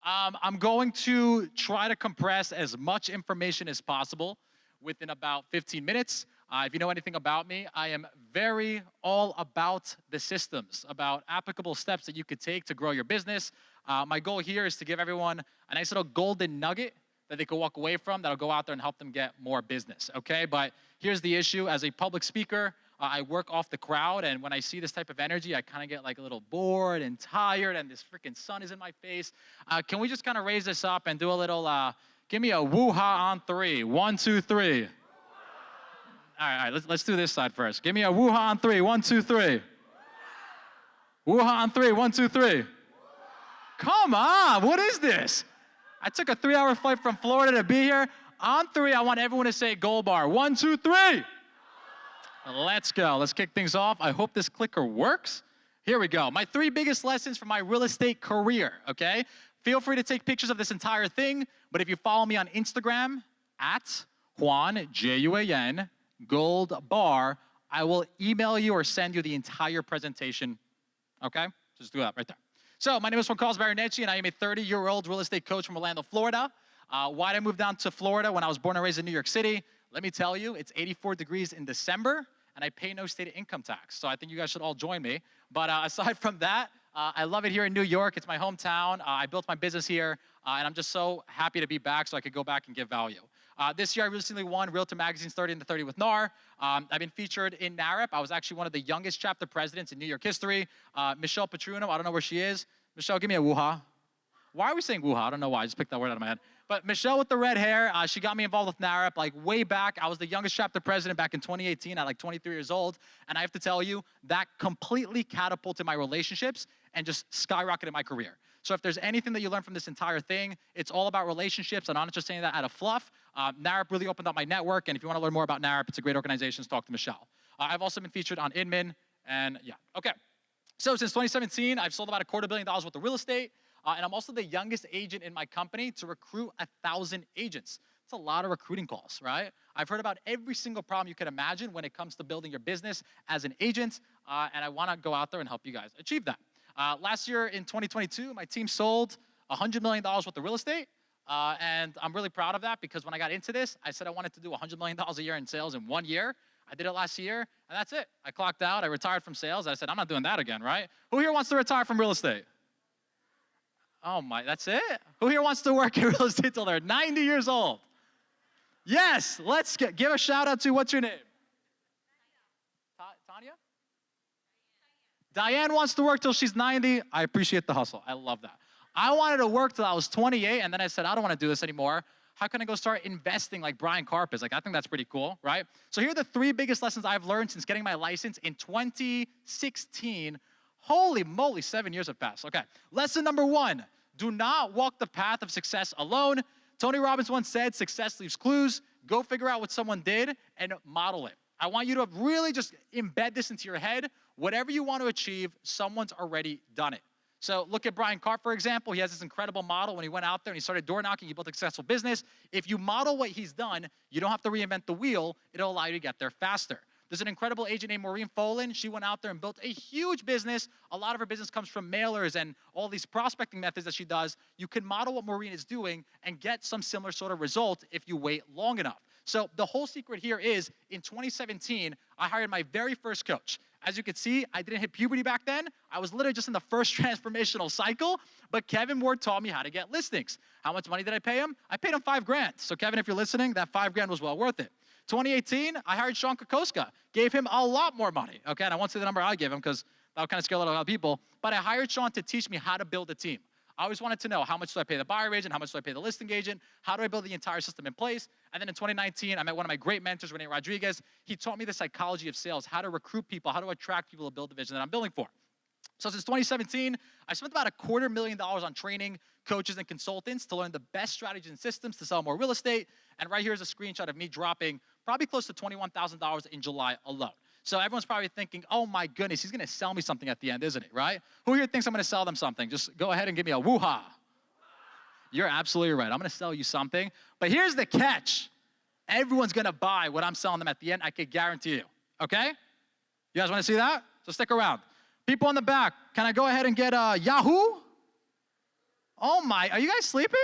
I'm going to try to compress as much information as possible within about 15 minutes. If you know anything about me, I am very all about the systems, about applicable steps that you could take to grow your business. My goal here is to give everyone a nice little golden nugget that they can walk away from that'll go out there and help them get more business, okay? But here's the issue. As a public speaker, I work off the crowd, and when I see this type of energy, I kind of get like a little bored and tired, and this freaking sun is in my face. Can we just kind of raise this up and do a little, give me a woo-ha on 3. 1, 2, 3. All right, let's do this side first. Give me a woo-ha on 3. 1, 2, 3. Woo-ha on 3. 1, 2, 3. Come on, what is this? I took a 3-hour flight from Florida to be here. On 3, I want everyone to say Goldbar. 1, 2, 3. Let's go. Let's kick things off. I hope this clicker works. Here we go. My 3 biggest lessons from my real estate career, okay? Feel free to take pictures of this entire thing, but if you follow me on Instagram, at Juan, Juan, Goldbar, I will email you or send you the entire presentation, okay? Just do that right there. So my name is Juan and I am a 30-year-old real estate coach from Orlando, Florida. Why did I move down to Florida when I was born and raised in New York City? Let me tell you, it's 84 degrees in December, and I pay no state income tax. So I think you guys should all join me. But aside from that, I love it here in New York. It's my hometown. I built my business here, and I'm just so happy to be back so I could go back and give value. This year, I recently won Realtor Magazine's 30 Under 30 with NAR. I've been featured in NAREP. I was actually one of the youngest chapter presidents in New York history. Michelle Petruno, I don't know where she is. Michelle, give me a woo-ha. Why are we saying woo-ha? I don't know why. I just picked that word out of my head. But Michelle with the red hair, she got me involved with NAREP like way back. I was the youngest chapter president back in 2018 at like 23 years old. And I have to tell you, that completely catapulted my relationships and just skyrocketed my career. So if there's anything that you learn from this entire thing, it's all about relationships. And I'm not just saying that out of fluff. NAREP really opened up my network. And if you want to learn more about NAREP, it's a great organization. Talk to Michelle. I've also been featured on Inman. And yeah, okay. So since 2017, I've sold about $250 million worth of real estate. And I'm also the youngest agent in my company to recruit 1,000 agents. It's a lot of recruiting calls, right? I've heard about every single problem you can imagine when it comes to building your business as an agent, and I want to go out there and help you guys achieve that. Last year in 2022, my team sold $100 million worth of real estate, and I'm really proud of that because when I got into this, I said I wanted to do $100 million a year in sales in 1 year. I did it last year, and that's it. I clocked out. I retired from sales. I said, I'm not doing that again, right? Who here wants to retire from real estate? Oh my, that's it? Who here wants to work in real estate till they're 90 years old? Yes, let's give a shout out to, what's your name? Tanya? Diane wants to work till she's 90. I appreciate the hustle. I love that. I wanted to work till I was 28, and then I said, I don't want to do this anymore. How can I go start investing like Brian Karp is? Like, I think that's pretty cool, right? So here are the 3 biggest lessons I've learned since getting my license in 2016. Holy moly, 7 years have passed. Okay, lesson number 1, do not walk the path of success alone. Tony Robbins once said, success leaves clues. Go figure out what someone did and model it. I want you to really just embed this into your head. Whatever you want to achieve, someone's already done it. So look at Brian Karp, for example. He has this incredible model. When he went out there and he started door knocking, he built a successful business. If you model what he's done, you don't have to reinvent the wheel. It'll allow you to get there faster. There's an incredible agent named Maureen Folan. She went out there and built a huge business. A lot of her business comes from mailers and all these prospecting methods that she does. You can model what Maureen is doing and get some similar sort of result if you wait long enough. So the whole secret here is, in 2017, I hired my very first coach. As you can see, I didn't hit puberty back then. I was literally just in the first transformational cycle, but Kevin Ward taught me how to get listings. How much money did I pay him? I paid him $5,000. So Kevin, if you're listening, that $5,000 was well worth it. 2018, I hired Sean Kokoska, gave him a lot more money, okay? And I won't say the number I gave him because that would kind of scare a lot of people, but I hired Sean to teach me how to build a team. I always wanted to know, how much do I pay the buyer agent? How much do I pay the listing agent? How do I build the entire system in place? And then in 2019, I met one of my great mentors, Renee Rodriguez. He taught me the psychology of sales, how to recruit people, how to attract people to build the vision that I'm building for. So since 2017, I spent about $250,000 on training coaches and consultants to learn the best strategies and systems to sell more real estate. And right here is a screenshot of me dropping probably close to $21,000 in July alone. So everyone's probably thinking, oh my goodness, he's gonna sell me something at the end, isn't he, right? Who here thinks I'm gonna sell them something? Just go ahead and give me a woo-ha. You're absolutely right. I'm gonna sell you something. But here's the catch. Everyone's gonna buy what I'm selling them at the end, I can guarantee you, okay? You guys wanna see that? So stick around. People in the back, can I go ahead and get Yahoo? Oh my, are you guys sleeping?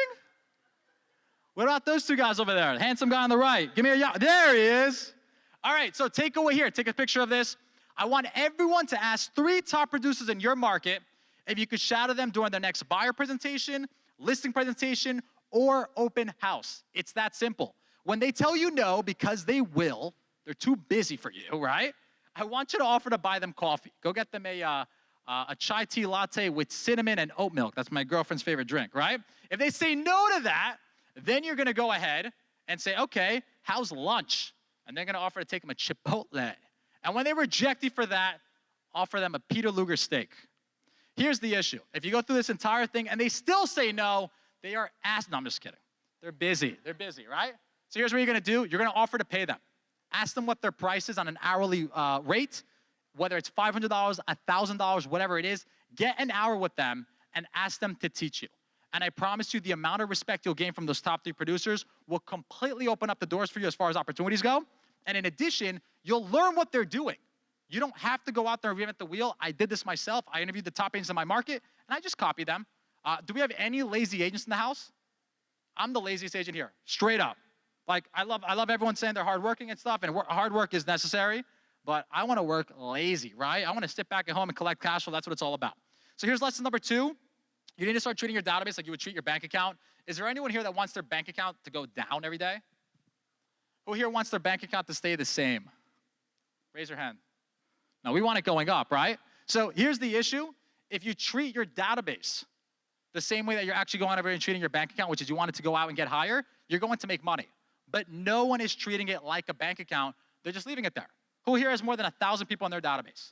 What about those two guys over there? Handsome guy on the right. Give me a yeah. There he is. All right, so takeaway here. Take a picture of this. I want everyone to ask 3 top producers in your market if you could shadow them during their next buyer presentation, listing presentation, or open house. It's that simple. When they tell you no, because they will, they're too busy for you, right? I want you to offer to buy them coffee. Go get them a chai tea latte with cinnamon and oat milk. That's my girlfriend's favorite drink, right? If they say no to that, then you're gonna go ahead and say, okay, how's lunch? And they're gonna offer to take them a Chipotle. And when they reject you for that, offer them a Peter Luger steak. Here's the issue. If you go through this entire thing and they still say no, they are no, I'm just kidding. They're busy, right? So here's what you're gonna do. You're gonna offer to pay them. Ask them what their price is on an hourly rate, whether it's $500, $1,000, whatever it is. Get an hour with them and ask them to teach you. And I promise you the amount of respect you'll gain from those top 3 producers will completely open up the doors for you as far as opportunities go. And in addition, you'll learn what they're doing. You don't have to go out there and reinvent the wheel. I did this myself. I interviewed the top agents in my market, and I just copied them. Do we have any lazy agents in the house? I'm the laziest agent here, straight up. Like, I love everyone saying they're hardworking and stuff, and hard work is necessary, but I want to work lazy, right? I want to sit back at home and collect cash flow. That's what it's all about. So here's lesson number 2. You need to start treating your database like you would treat your bank account. Is there anyone here that wants their bank account to go down every day? Who here wants their bank account to stay the same? Raise your hand. No, we want it going up, right? So here's the issue. If you treat your database the same way that you're actually going over and treating your bank account, which is you want it to go out and get higher, you're going to make money. But no one is treating it like a bank account. They're just leaving it there. Who here has more than 1,000 people on their database?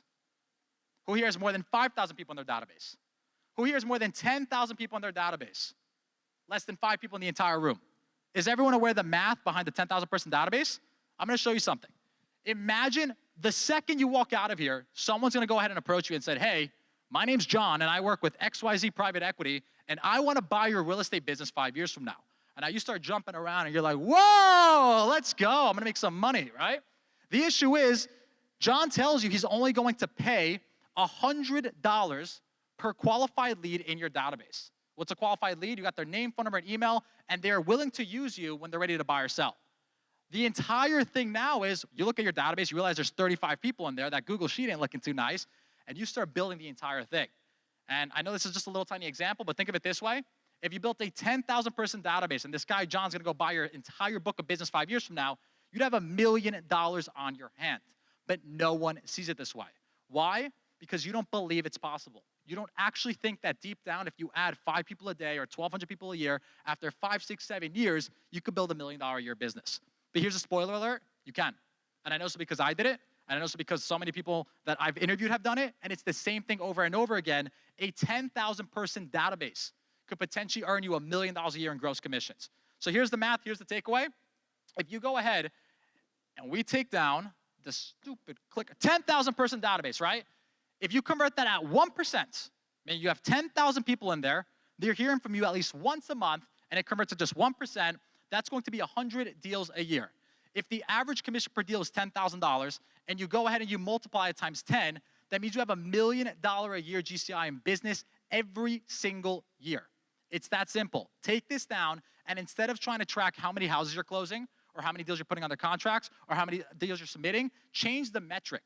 Who here has more than 5,000 people on their database? Who here has more than 10,000 people on their database? Less than 5 people in the entire room. Is everyone aware of the math behind the 10,000 person database? I'm gonna show you something. Imagine the second you walk out of here, someone's gonna go ahead and approach you and say, hey, my name's John and I work with XYZ Private Equity and I wanna buy your real estate business 5 years from now. And now you start jumping around and you're like, whoa, let's go, I'm gonna make some money, right? The issue is, John tells you he's only going to pay $100 per qualified lead in your database. What's a qualified lead? You got their name, phone number, and email, and they're willing to use you when they're ready to buy or sell. The entire thing now is, you look at your database, you realize there's 35 people in there, that Google Sheet ain't looking too nice, and you start building the entire thing. And I know this is just a little tiny example, but think of it this way. If you built a 10,000 person database, and this guy, John's gonna go buy your entire book of business 5 years from now, you'd have $1 million on your hand. But no one sees it this way. Why? Because you don't believe it's possible. You don't actually think that deep down, if you add 5 people a day or 1,200 people a year, after 5, 6, 7 years, you could build $1 million a year business. But here's a spoiler alert, you can. And I know so because I did it, and I know so because so many people that I've interviewed have done it, and it's the same thing over and over again. A 10,000 person database could potentially earn you $1 million a year in gross commissions. So here's the math, here's the takeaway. If you go ahead and we take down the stupid clicker, 10,000 person database, right? If you convert that at 1%, meaning you have 10,000 people in there, they're hearing from you at least once a month, and it converts to just 1%, that's going to be 100 deals a year. If the average commission per deal is $10,000, and you go ahead and you multiply it times 10, that means you have $1 million a year GCI in business every single year. It's that simple. Take this down, and instead of trying to track how many houses you're closing, or how many deals you're putting under contracts, or how many deals you're submitting, change the metric.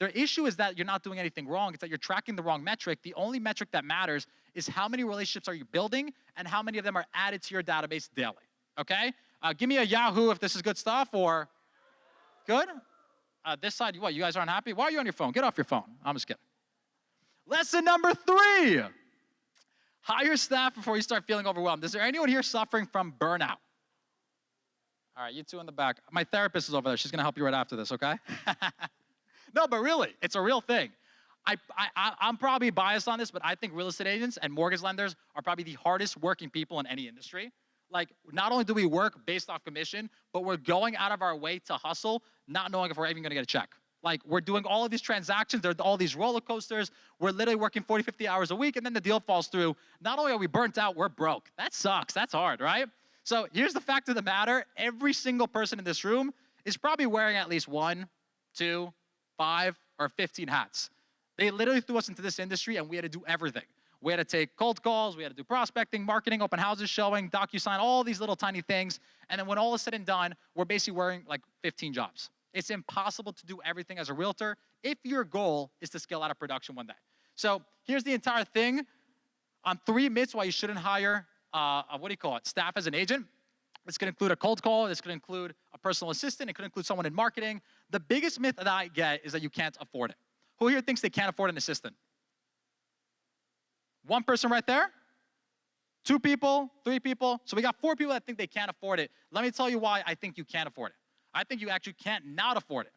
The issue is that you're not doing anything wrong. It's that you're tracking the wrong metric. The only metric that matters is how many relationships are you building and how many of them are added to your database daily, okay? Give me a Yahoo if this is good stuff, or good? This side, what, you guys aren't happy? Why are you on your phone? Get off your phone. I'm just kidding. Lesson number 3, hire staff before you start feeling overwhelmed. Is there anyone here suffering from burnout? All right, you two in the back. My therapist is over there. She's gonna help you right after this, okay? No, but really, it's a real thing. I'm probably biased on this, but I think real estate agents and mortgage lenders are probably the hardest working people in any industry. Like, not only do we work based off commission, but we're going out of our way to hustle, not knowing if we're even gonna get a check. Like, we're doing all of these transactions, there's all these roller coasters, we're literally working 40, 50 hours a week, and then the deal falls through. Not only are we burnt out, we're broke. That sucks, that's hard, right? So here's the fact of the matter, every single person in this room is probably wearing at least 1, 2, 5, or 15 hats. They literally threw us into this industry and we had to do everything. We had to take cold calls, we had to do prospecting, marketing, open houses, showing, DocuSign, all these little tiny things. And then when all is said and done, we're basically wearing like 15 jobs. It's impossible to do everything as a realtor if your goal is to scale out of production one day. So here's the entire thing on 3 myths why you shouldn't hire, staff as an agent. It's gonna include a cold call, it's gonna include a personal assistant, it could include someone in marketing. The biggest myth that I get is that you can't afford it. Who here thinks they can't afford an assistant? One person right there? 2 people, 3 people. So we got 4 people that think they can't afford it. Let me tell you why I think you can afford it. I think you actually can't not afford it.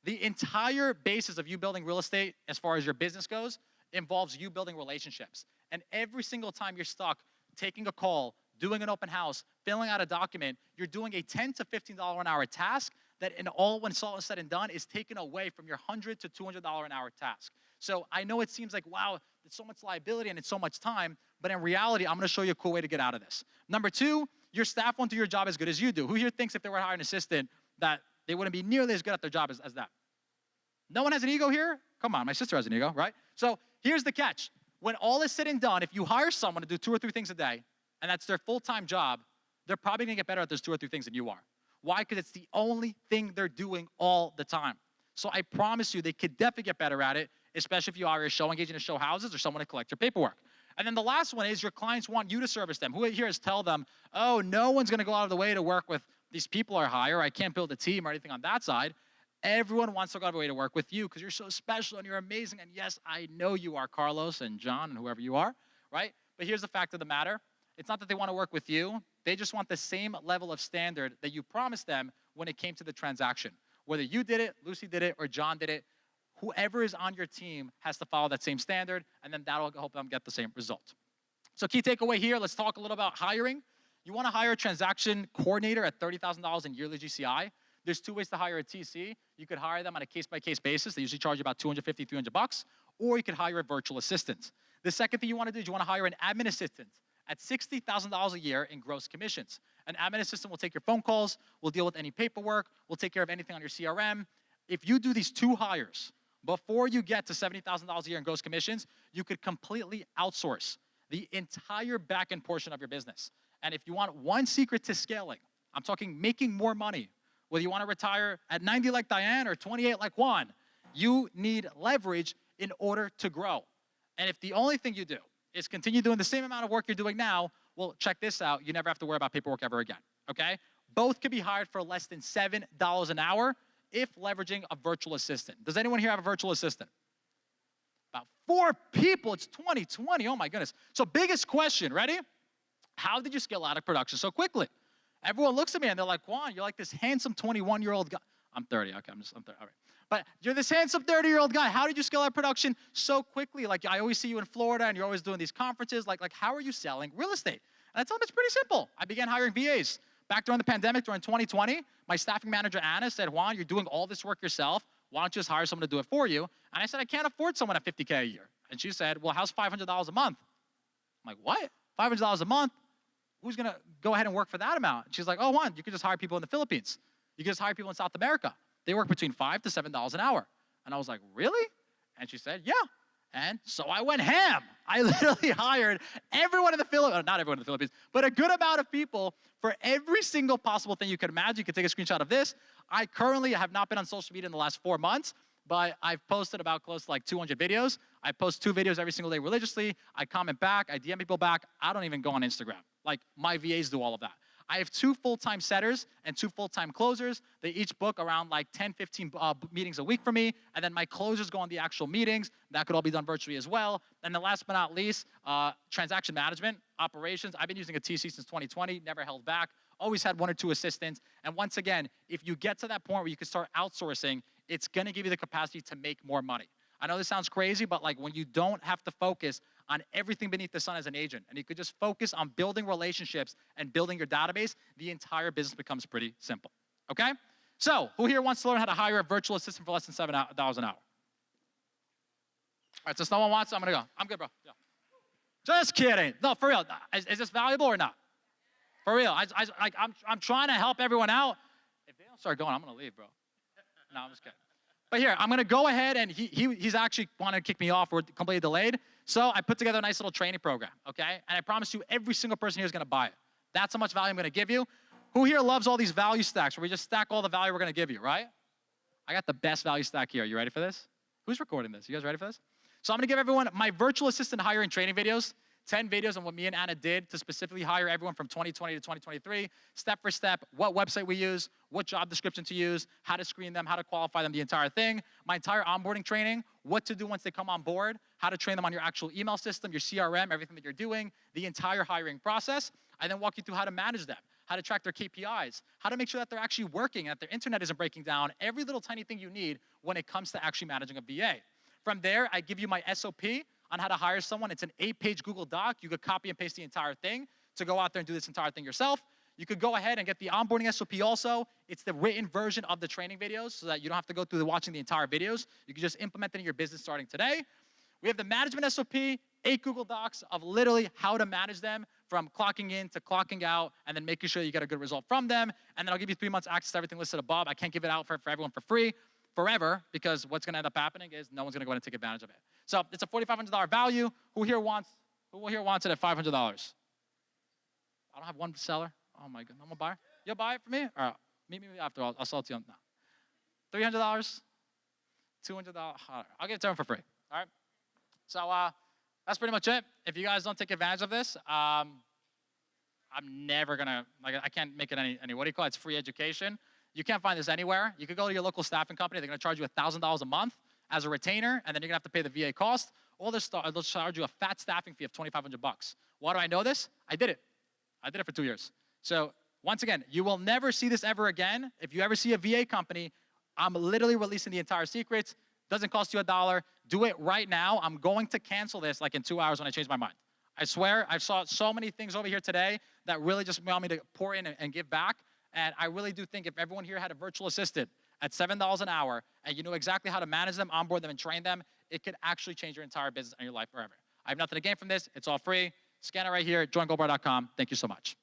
The entire basis of you building real estate as far as your business goes involves you building relationships. And every single time you're stuck taking a call, doing an open house, filling out a document, you're doing a $10 to $15 an hour task that in all, when it's all said and done, is taken away from your $100 to $200 an hour task. So I know it seems like, wow, it's so much liability and it's so much time, but in reality, I'm gonna show you a cool way to get out of this. Number 2, your staff won't do your job as good as you do. Who here thinks if they were to hire an assistant that they wouldn't be nearly as good at their job as that? No one has an ego here? Come on, my sister has an ego, right? So here's the catch. When all is said and done, if you hire someone to do 2 or 3 things a day, and that's their full-time job, they're probably gonna get better at those 2 or 3 things than you are. Why? Because it's the only thing they're doing all the time. So I promise you, they could definitely get better at it, especially if you hire a showing agent to show houses or someone to collect your paperwork. And then the last one is your clients want you to service them. Who here has tell them, oh, no one's gonna go out of the way to work with these people I hire, I can't build a team or anything on that side. Everyone wants to go out of the way to work with you because you're so special and you're amazing. And yes, I know you are, Carlos and John and whoever you are, right? But here's the fact of the matter. It's not that they want to work with you. They just want the same level of standard that you promised them when it came to the transaction. Whether you did it, Lucy did it, or John did it, whoever is on your team has to follow that same standard, and then that'll help them get the same result. So key takeaway here, let's talk a little about hiring. You want to hire a transaction coordinator at $30,000 in yearly GCI. There's 2 ways to hire a TC. You could hire them on a case-by-case basis. They usually charge you about $250, $300, or you could hire a virtual assistant. The second thing you want to do is you want to hire an admin assistant at $60,000 a year in gross commissions. An admin assistant will take your phone calls, will deal with any paperwork, will take care of anything on your CRM. If you do these 2 hires before you get to $70,000 a year in gross commissions, you could completely outsource the entire back-end portion of your business. And if you want one secret to scaling, I'm talking making more money, whether you want to retire at 90 like Diane or 28 like Juan, you need leverage in order to grow. And if the only thing you do is continue doing the same amount of work you're doing now, well, check this out. You never have to worry about paperwork ever again, okay? Both can be hired for less than $7 an hour if leveraging a virtual assistant. Does anyone here have a virtual assistant? About 4 people. It's 2020. Oh, my goodness. So biggest question, ready? How did you scale out of production so quickly? Everyone looks at me and they're like, Juan, you're like this handsome 21-year-old guy. I'm 30. Okay, I'm 30. All right. But you're this handsome 30-year-old guy. How did you scale out production so quickly? Like, I always see you in Florida and you're always doing these conferences. Like how are you selling real estate? And I tell them it's pretty simple. I began hiring VAs. Back during the pandemic, during 2020, my staffing manager, Anna, said, Juan, you're doing all this work yourself. Why don't you just hire someone to do it for you? And I said, I can't afford someone at $50K a year. And she said, well, how's $500 a month? I'm like, what? $500 a month? Who's gonna go ahead and work for that amount? And she's like, oh, Juan, you could just hire people in the Philippines. You could just hire people in South America. They work between $5 to $7 an hour. And I was like, really? And she said, yeah. And so I went ham. I literally hired everyone in the Philippines, not everyone in the Philippines, but a good amount of people for every single possible thing you could imagine. You could take a screenshot of this. I currently have not been on social media in the last 4 months, but I've posted about close to like 200 videos. I post 2 videos every single day religiously. I comment back, I DM people back. I don't even go on Instagram. Like my VAs do all of that. I have 2 full-time setters and 2 full-time closers. They each book around like 10, 15 meetings a week for me. And then my closers go on the actual meetings. That could all be done virtually as well. And then last but not least, transaction management, operations. I've been using a TC since 2020, never held back. Always had 1 or 2 assistants. And once again, if you get to that point where you can start outsourcing, it's gonna give you the capacity to make more money. I know this sounds crazy, but like when you don't have to focus on everything beneath the sun as an agent, and you could just focus on building relationships and building your database, the entire business becomes pretty simple, okay? So, who here wants to learn how to hire a virtual assistant for less than $7 an hour? All right, so if no one wants, I'm gonna go. I'm good, bro. Yeah. Just kidding. No, for real. Is this valuable or not? For real. I'm trying to help everyone out. If they don't start going, I'm gonna leave, bro. No, I'm just kidding. But here, I'm gonna go ahead and he's actually wanted to kick me off. We're completely delayed. So I put together a nice little training program, okay? And I promise you every single person here is gonna buy it. That's how much value I'm gonna give you. Who here loves all these value stacks where we just stack all the value we're gonna give you, right? I got the best value stack here. You ready for this? Who's recording this? You guys ready for this? So I'm gonna give everyone my virtual assistant hiring training videos, 10 videos on what me and Anna did to specifically hire everyone from 2020 to 2023, step for step, what website we use, what job description to use, how to screen them, how to qualify them, the entire thing. My entire onboarding training, what to do once they come on board, how to train them on your actual email system, your CRM, everything that you're doing, the entire hiring process. I then walk you through how to manage them, how to track their KPIs, how to make sure that they're actually working, that their internet isn't breaking down, every little tiny thing you need when it comes to actually managing a VA. From there, I give you my SOP on how to hire someone. It's an 8-page Google Doc. You could copy and paste the entire thing to go out there and do this entire thing yourself. You could go ahead and get the onboarding SOP also. It's the written version of the training videos so that you don't have to go through watching the entire videos. You can just implement it in your business starting today. We have the management SOP, 8 Google Docs of literally how to manage them from clocking in to clocking out and then making sure you get a good result from them. And then I'll give you 3 months access to everything listed above. I can't give it out for everyone for free forever because what's gonna end up happening is no one's gonna go ahead and take advantage of it. So it's a $4,500 value. Who here wants it at $500? I don't have one seller. Oh my God, no one buyer? You'll buy it for me? Or meet me after, I'll sell it to you. No. $300, $200, I'll give it to them for free, all right? So that's pretty much it. If you guys don't take advantage of this, I'm never gonna, I can't make it any, what do you call it? It's free education. You can't find this anywhere. You could go to your local staffing company. They're gonna charge you $1,000 a month as a retainer, and then you're gonna have to pay the VA cost, or they'll charge you a fat staffing fee of $2,500. Why do I know this? I did it. I did it for 2 years. So once again, you will never see this ever again. If you ever see a VA company, I'm literally releasing the entire secrets. Doesn't cost you $1. Do it right now. I'm going to cancel this like in 2 hours when I change my mind. I swear, I saw so many things over here today that really just want me to pour in and give back. And I really do think if everyone here had a virtual assistant at $7 an hour and you know exactly how to manage them, onboard them, and train them, it could actually change your entire business and your life forever. I have nothing to gain from this. It's all free. Scan it right here. Join Goldbar.com. Thank you so much.